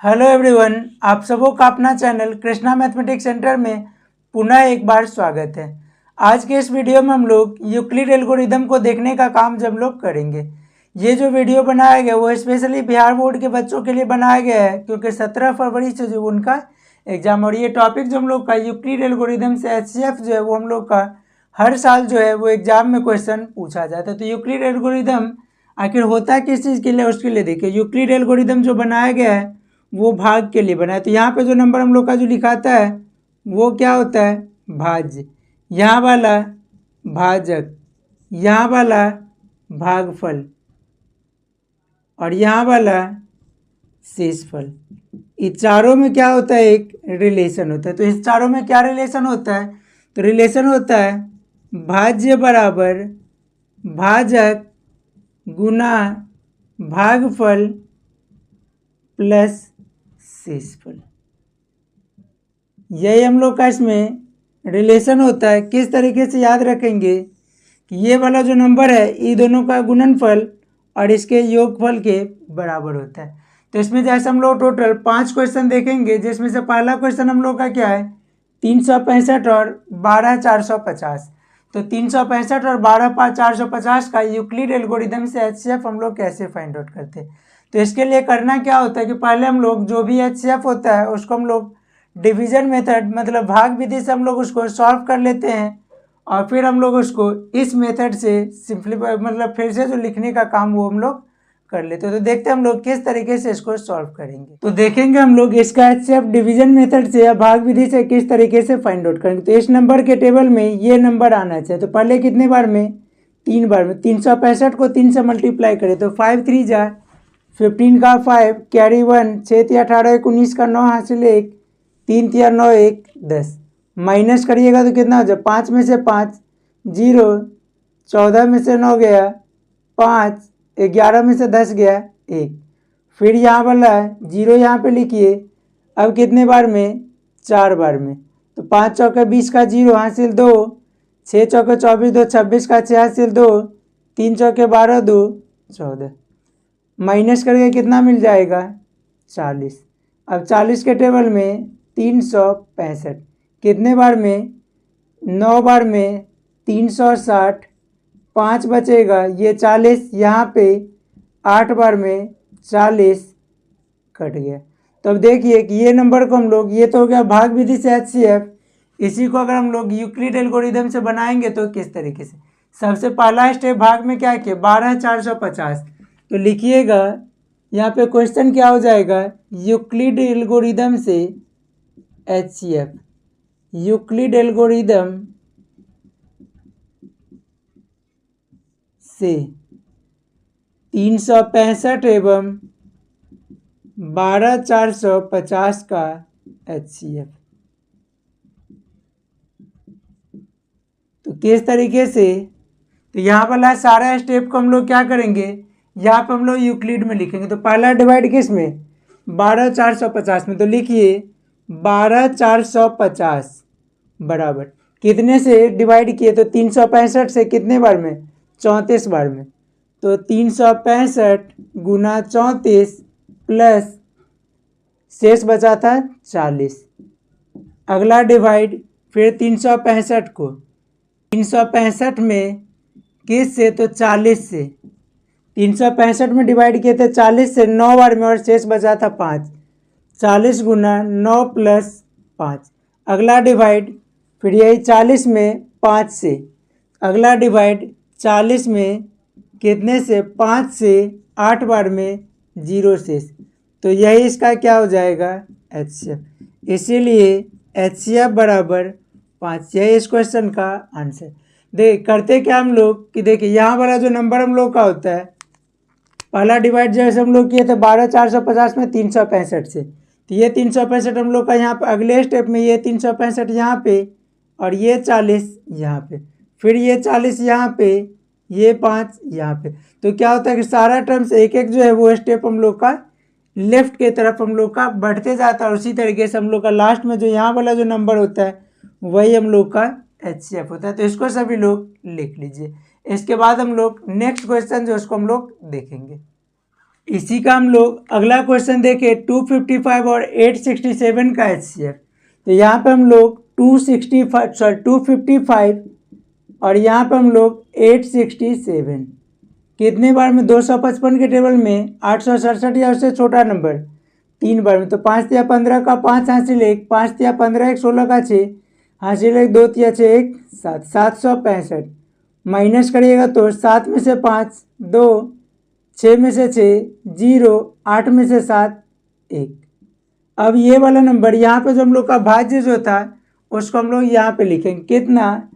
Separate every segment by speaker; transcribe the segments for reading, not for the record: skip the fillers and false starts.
Speaker 1: Hello everyone, आप सबों का अपना चैनल कृष्णा मैथमेटिक्स सेंटर में पुनः एक बार स्वागत है। आज के इस वीडियो में हम लोग यूक्लिड एल्गोरिदम को देखने का काम जब लोग करेंगे। ये जो वीडियो बनाया गया वो स्पेशली बिहार बोर्ड के बच्चों के लिए बनाया गया है, क्योंकि 17 फरवरी से जो उनका एग्जाम, और ये टॉपिक जो हम लोग का यूक्लिड एल्गोरिदम से HCF जो है वो हम लोग का हर साल जो है वो एग्जाम में क्वेश्चन पूछा जाता है। तो यूक्लिड एल्गोरिदम आखिर होता किस चीज़ के लिए, उसके लिए देखिए। यूक्लिड एल्गोरिदम जो बनाया गया है वो भाग के लिए बना है। तो यहाँ पे जो नंबर हम लोग का जो लिखाता है वो क्या होता है, भाज्य। यहाँ वाला भाजक, यहाँ वाला भागफल, और यहाँ वाला शेषफल। इस चारों में क्या होता है, एक रिलेशन होता है। तो इस चारों में क्या रिलेशन होता है, तो रिलेशन होता है भाज्य बराबर भाजक गुना भागफल प्लस शेषफल। यही हम लोग का इसमें रिलेशन होता है। किस तरीके से याद रखेंगे कि ये वाला जो नंबर है ये दोनों का गुणनफल और इसके योगफल के बराबर होता है। तो इसमें जैसे हम लोग टोटल 5 क्वेश्चन देखेंगे, जिसमें से पहला क्वेश्चन हम लोग का क्या है, 365 और 12450। तो 365 और 12450 का यूक्लिड एल्गोरिदम से HCF हम लोग कैसे फाइंड आउट करते हैं। तो इसके लिए करना क्या होता है कि पहले हम लोग जो भी HCF होता है उसको हम लोग डिवीजन मेथड मतलब भाग विधि से हम लोग उसको सॉल्व कर लेते हैं, और फिर हम लोग उसको इस मेथड से सिंप्लीफाई मतलब फिर से जो लिखने का काम वो हम लोग कर लेते हैं। तो देखते हैं हम लोग किस तरीके से इसको सॉल्व करेंगे। तो देखेंगे हम लोग इसका HCF डिवीजन मेथड से या भाग विधि से किस तरीके से फाइंड आउट करेंगे। तो इस नंबर के टेबल में ये नंबर आना चाहिए। तो पहले कितने बार में, 3 बार में। 365 को 3 से मल्टीप्लाई करें तो 5 3 जा 15 का 5 कैरी 1, 6 3 18 19 का 9 हासिल 1, 3 3 9 1 10। माइनस करिएगा तो कितना हो जाए, 5 में से 5 0, 14 में से 9 गया 5, 11 में से 10 गया 1। फिर यहाँ वाला है 0 यहाँ पे लिखिए। अब कितने बार में, 4 बार में। तो 5 चौके 20 का 0 हासिल 2, 6 चौके 24 2 26 का 6 हासिल 2, 3 चौके 12 2 14। माइनस करके कितना मिल जाएगा, 40। अब 40 के टेबल में 365 कितने बार में, 9 बार में 360, 5 बचेगा ये 40, यहाँ पे 8 बार में 40 कट गया। तो अब देखिए कि ये नंबर को हम लोग, ये तो हो गया भाग विधि से HCF। इसी को अगर हम लोग यूक्लिड एल्गोरिदम से बनाएंगे तो किस तरीके से, सबसे पहला स्टेप भाग में क्या किया, 12450। तो लिखिएगा यहाँ पे क्वेश्चन क्या हो जाएगा, यूक्लिड एल्गोरिदम से HCF। यूक्लिड एल्गोरिदम से 365 एवं 12450 का HCF। तो किस तरीके से, तो यहाँ वाला सारा स्टेप को हम लोग क्या करेंगे, यहाँ पे हम लोग यूक्लिड में लिखेंगे। तो पहला डिवाइड किस में, 12450 में। तो लिखिए 12450 बराबर कितने से डिवाइड किए, तो 365 से कितने बार में, 34 बार में। तो 365 गुना 34 प्लस शेष बचा था 40। अगला डिवाइड फिर 365 को 365 में किस से, तो 40 से। 365 में डिवाइड किए थे 40 से 9 बार में, और शेष बचा था 5। 40 गुना 9 प्लस 5। अगला डिवाइड फिर यही 40 में 5 से। अगला डिवाइड 40 में कितने से, 5 से 8 बार में 0 शेष। तो यही इसका क्या हो जाएगा, HCF। इसीलिए HCF बराबर 5। यही इस क्वेश्चन का आंसर। देख करते क्या हम लोग कि देखिए यहाँ वाला जो नंबर हम लोग का होता है, पहला डिवाइड जैसे हम लोग किए थे 12450 में 365 से। तो ये 365 हम लोग का यहाँ पे अगले स्टेप में, ये 365 यहाँ पे, और ये 40 यहाँ पे, फिर ये 40 यहाँ पे, ये 5 यहाँ पे। तो क्या होता है कि सारा टर्म्स एक एक जो है वो स्टेप हम लोग का लेफ्ट के तरफ हम लोग का बढ़ते जाता है। और उसी तरीके से हम लोग का लास्ट में जो यहाँ वाला जो नंबर होता है वही हम लोग का HCF होता है। तो इसको सभी लोग लिख लीजिए। इसके बाद हम लोग नेक्स्ट क्वेश्चन जो उसको हम लोग देखेंगे। इसी का हम लोग अगला क्वेश्चन देखें 255 और 867 का HCF। तो यहाँ पे हम लोग 255 और यहाँ पे हम लोग 867 कितने बार में 255 के टेबल में 867 या उससे छोटा नंबर 3 बार में। तो 5 या 15 का 5 हासिल 1, 5 या 15 1, 16 का 6 हासिल 1, 2 या 6 1, 7, 765 माइनस करिएगा तो 7 में से 5 2, 6 में से 6 0, 8 में से 7 1। अब ये वाला नंबर यहाँ पे जो हम लोग का भाज्य जो था उसको हम लोग यहाँ पे लिखेंगे कितना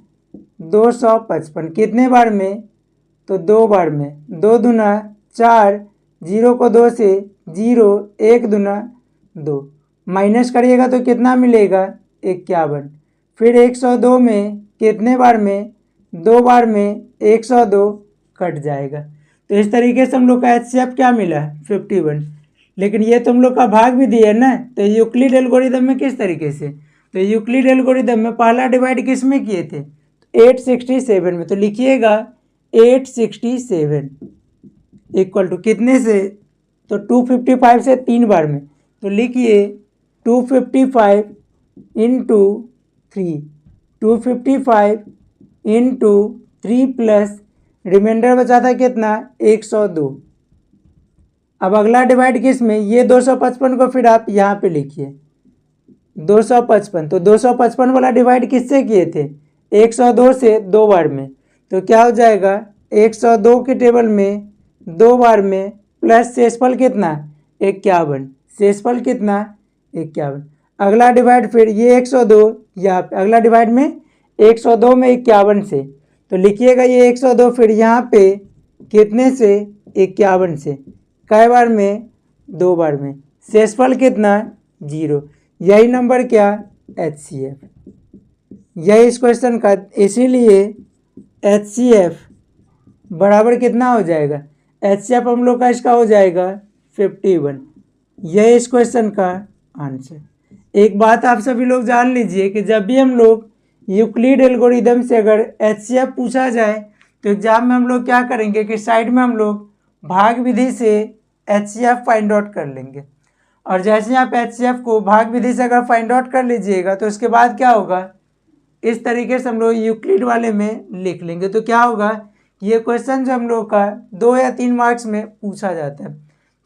Speaker 1: 255 कितने बार में तो 2 बार में। 2 दूना 4, 0 को 2 से 0, 1 दूना 2 माइनस करिएगा तो कितना मिलेगा 51। फिर 102 में कितने बार में 2 बार में 102 कट जाएगा। तो इस तरीके से हम लोग का HCF क्या मिला 51। लेकिन ये तो हम लोग का भाग भी दिया है ना। तो यूक्लिड एल्गोरिदम में किस तरीके से, तो यूक्लिड एल्गोरिदम में पहला डिवाइड किस में किए थे 867 में। तो लिखिएगा 867 इक्वल टू कितने से तो 255 से 3 बार में। तो लिखिए 255 इंटू 3, 255 इंटू 3 प्लस रिमाइंडर बचा था कितना 102। अब अगला डिवाइड किस में ये 255 को फिर आप यहाँ पे लिखिए 255। तो 255 वाला डिवाइड किससे किए थे 102 से 2 बार में। तो क्या हो जाएगा 102 के टेबल में 2 बार में प्लस शेषफल कितना 51, शेषफल कितना 51। अगला डिवाइड फिर ये 102 यहाँ पे अगला डिवाइड में 102 में 51 से। तो लिखिएगा ये 102 फिर यहाँ पे कितने से 51 से कई बार में 2 बार में शेषफल कितना 0। यही नंबर क्या HCF, यही इस क्वेश्चन का। इसीलिए HCF बराबर कितना हो जाएगा HCF हम लोग का इसका हो जाएगा 51। यह इस क्वेश्चन का आंसर। एक बात आप सभी लोग जान लीजिए कि जब भी हम लोग यूक्लिड एल्गोरिदम से अगर HCF पूछा जाए तो एग्जाम में हम लोग क्या करेंगे कि साइड में हम लोग भाग विधि से HCF फाइंड आउट कर लेंगे। और जैसे आप HCF को भाग विधि से अगर फाइंड आउट कर लीजिएगा तो उसके बाद क्या होगा इस तरीके से हम लोग यूक्लिड वाले में लिख लेंगे। तो क्या होगा ये क्वेश्चन जो हम लोग का 2 या 3 मार्क्स में पूछा जाता है।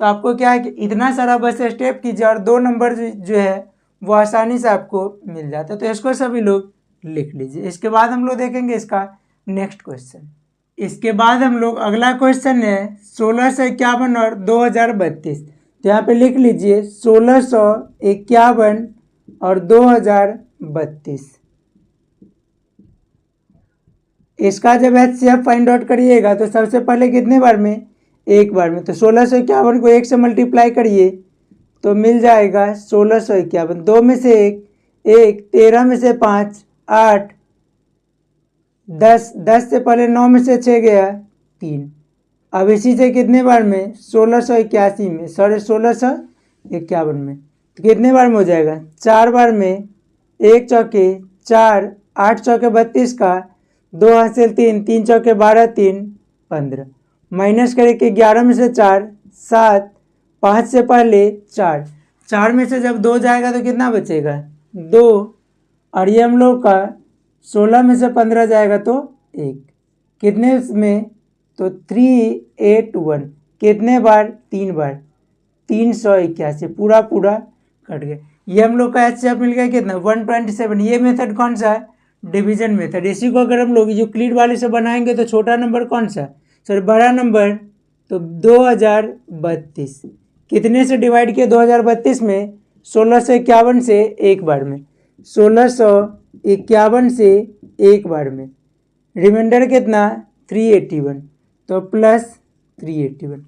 Speaker 1: तो आपको क्या है कि इतना सारा बस स्टेप कीजिए और 2 नंबर जो है वो आसानी से आपको मिल जाता है। तो इसको सभी लोग लिख लीजिए। इसके बाद हम लोग देखेंगे इसका नेक्स्ट क्वेश्चन। इसके बाद हम लोग अगला क्वेश्चन है 1651 और 2032। तो यहाँ पे लिख लीजिए 1651 और 2032। इसका जब HCF फाइंड आउट करिएगा तो सबसे पहले कितने बार में 1 बार में। तो 1651 को 1 से मल्टीप्लाई करिए तो मिल जाएगा 1651। 2 में से 1, 13 में से 5 8, 10, 10 से पहले 9 में से 6 गया 3। अब इसी से कितने बार में 1681 में 1651 में। तो कितने बार में हो जाएगा 4 बार में। 1 चौके 4, 8 चौके 32 का 2 हासिल 3, 3 चौके 12, 3 15 माइनस करके 11 में से 4 7, 5 से पहले 4, 4 में से जब 2 जाएगा तो कितना बचेगा 2। और ये हम लोग का 16 में से 15 जाएगा तो 1 कितने में तो 381 कितने बार 3 बार 381 पूरा कट गया। ये हम लोग का HCF मिल गया कितना 127। ये मेथड कौन सा है डिवीजन मेथड। इसी को अगर हम लोग यूक्लिड वाले से बनाएंगे तो छोटा नंबर कौन सा सर बड़ा नंबर तो 2032 कितने से डिवाइड किया 2032 में 1651 से 1 बार में 1651 से 1 बार में रिमाइंडर कितना 381 तो प्लस 381।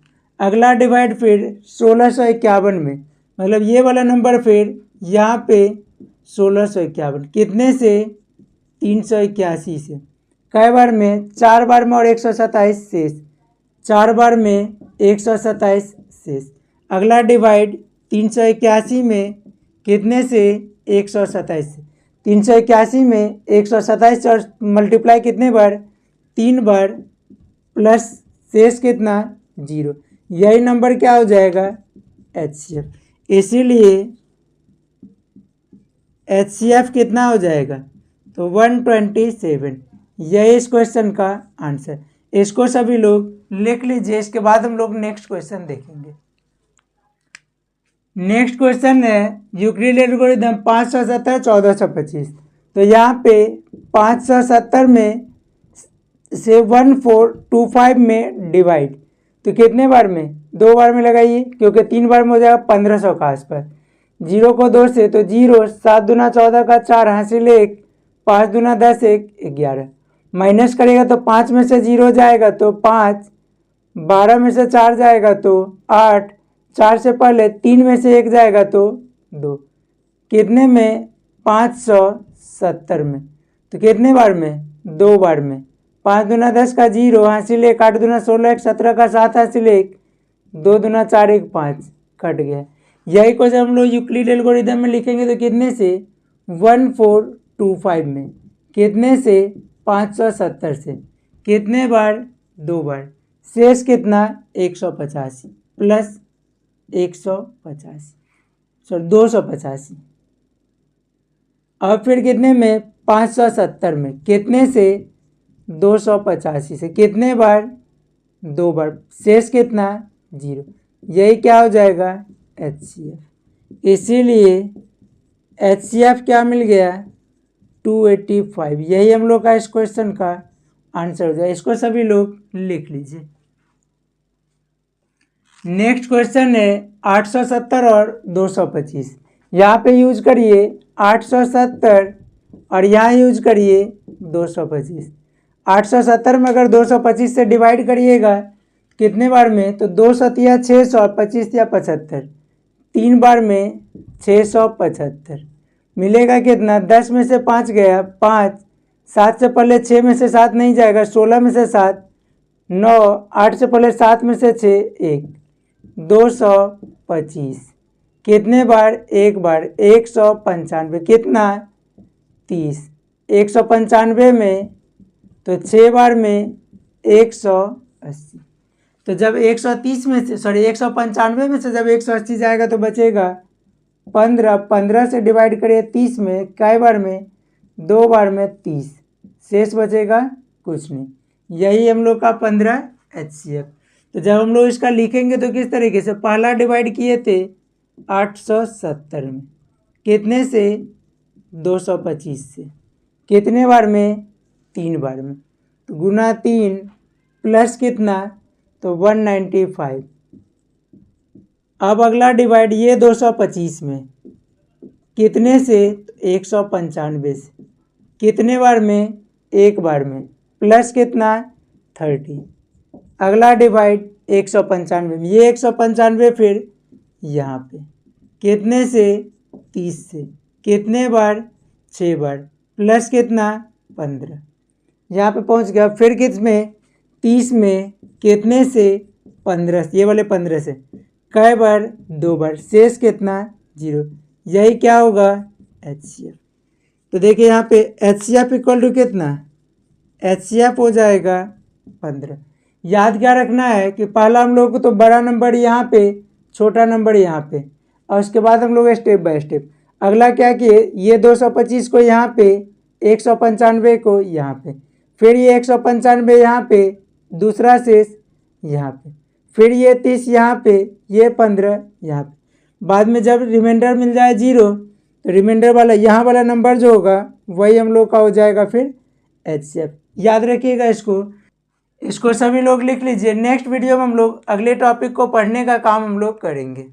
Speaker 1: अगला डिवाइड फिर 1651 में मतलब ये वाला नंबर फिर यहाँ पे 1651 कितने से 381 से कई बार में 4 बार में और 127 शेष 4 बार में 127 शेष। अगला डिवाइड 381 में कितने से 127 से 381 में 127 और मल्टीप्लाई कितने बार 3 बार प्लस शेष कितना 0। यही नंबर क्या हो जाएगा, HCF। इसीलिए HCF कितना हो जाएगा, तो 127। यही इस क्वेश्चन का आंसर। इसको सभी लोग लिख लीजिए, इसके बाद हम लोग नेक्स्ट क्वेश्चन देखेंगे। नेक्स्ट क्वेश्चन है यूक्लिड एल्गोरिथम 570 1425। तो यहाँ पे 570 में से 1425 में डिवाइड, तो कितने बार में, 2 बार में लगाइए, क्योंकि 3 बार में हो जाएगा 1500 का आसपास। 0 को 2 से तो 0, 7 दूना 14 का 4 हासिल 1, 5 दूना 10 1 11, माइनस करेगा तो 5 में से 0 जाएगा तो 5, 12 में से 4 जाएगा तो 8, 4 से पहले 3 में से 1 जाएगा तो 2, कितने में, 570 में। तो कितने बार में, 2 बार में। 5 दूना 10 का 0 हासिल 1, 8 दूना 16 1, 17 का 7 हासिल 1, 2 दूना 4 1 5, कट गया। यही क्वेश्चन हम लोग यूक्लिड एल्गोरिथम में लिखेंगे तो कितने से, 1425 में, कितने से, 570 से, कितने बार, 2 बार, शेष कितना, 185 प्लस 185, सॉरी 285। अब फिर कितने में, 570 में, कितने से, 285 से, कितने बार, 2 बार, शेष कितना, 0। यही क्या हो जाएगा, HCF। इसीलिए HCF क्या मिल गया, 285। यही हम लोग का इस क्वेश्चन का आंसर हो जाए। इसको सभी लोग लिख लीजिए। नेक्स्ट क्वेश्चन है 870 और 225। यहाँ पे यूज करिए 870 और यहाँ यूज करिए 225। 870 में अगर 225 से डिवाइड करिएगा कितने बार में, तो 2 सतिया 600, 25 या 75, 3 बार में 675, मिलेगा कितना, 10 में से 5 गया 5, 7 से पहले 6 में से 7 नहीं जाएगा, 16 में से 7 9, 8 से पहले 7 में से 6 1, 225, कितने बार, 1 बार, 195, कितना, 30, 195 में तो 6 बार में 180। तो जब 130 में से, सॉरी 195 में से जब 180 जाएगा तो बचेगा 15, 15 से डिवाइड करिए 30 में, कई बार में, 2 बार में 30, शेष बचेगा कुछ नहीं। यही हम लोग का 15 HCF। तो जब हम लोग इसका लिखेंगे तो किस तरीके से, पहला डिवाइड किए थे 870 में, कितने से, 225 से, कितने बार में, 3 बार में, तो गुना 3 प्लस कितना, तो 195। अब अगला डिवाइड ये 225 में, कितने से, 195 से, कितने बार में, 1 बार में, प्लस कितना, 30। अगला डिवाइड 195 में, ये 195 फिर यहाँ पे, कितने से, 30 से, कितने बार, 6 बार, प्लस कितना, 15, यहाँ पे पहुँच गया। फिर किस में, 30 में, कितने से, 15, ये वाले 15 से, कई बार, 2 बार, शेष कितना, 0। यही क्या होगा, HCF। तो देखिए यहाँ पे HCF इक्वल टू कितना, HCF हो जाएगा 15। याद क्या रखना है कि पहला हम लोग को तो बड़ा नंबर यहाँ पे, छोटा नंबर यहाँ पे, और उसके बाद हम लोग स्टेप बाय स्टेप अगला क्या किए, ये 225 को यहाँ पे, 195 को यहाँ पे, फिर ये 195 यहाँ पे, दूसरा शेष यहाँ पे, फिर ये 30 यहाँ पे, ये 15 यहाँ पे। बाद में जब रिमाइंडर मिल जाए 0 तो रिमाइंडर वाला यहाँ वाला नंबर जो होगा वही हम लोग का हो जाएगा फिर HCF। याद रखिएगा इसको सभी लोग लिख लीजिए। नेक्स्ट वीडियो में हम लोग अगले टॉपिक को पढ़ने का काम हम लोग करेंगे।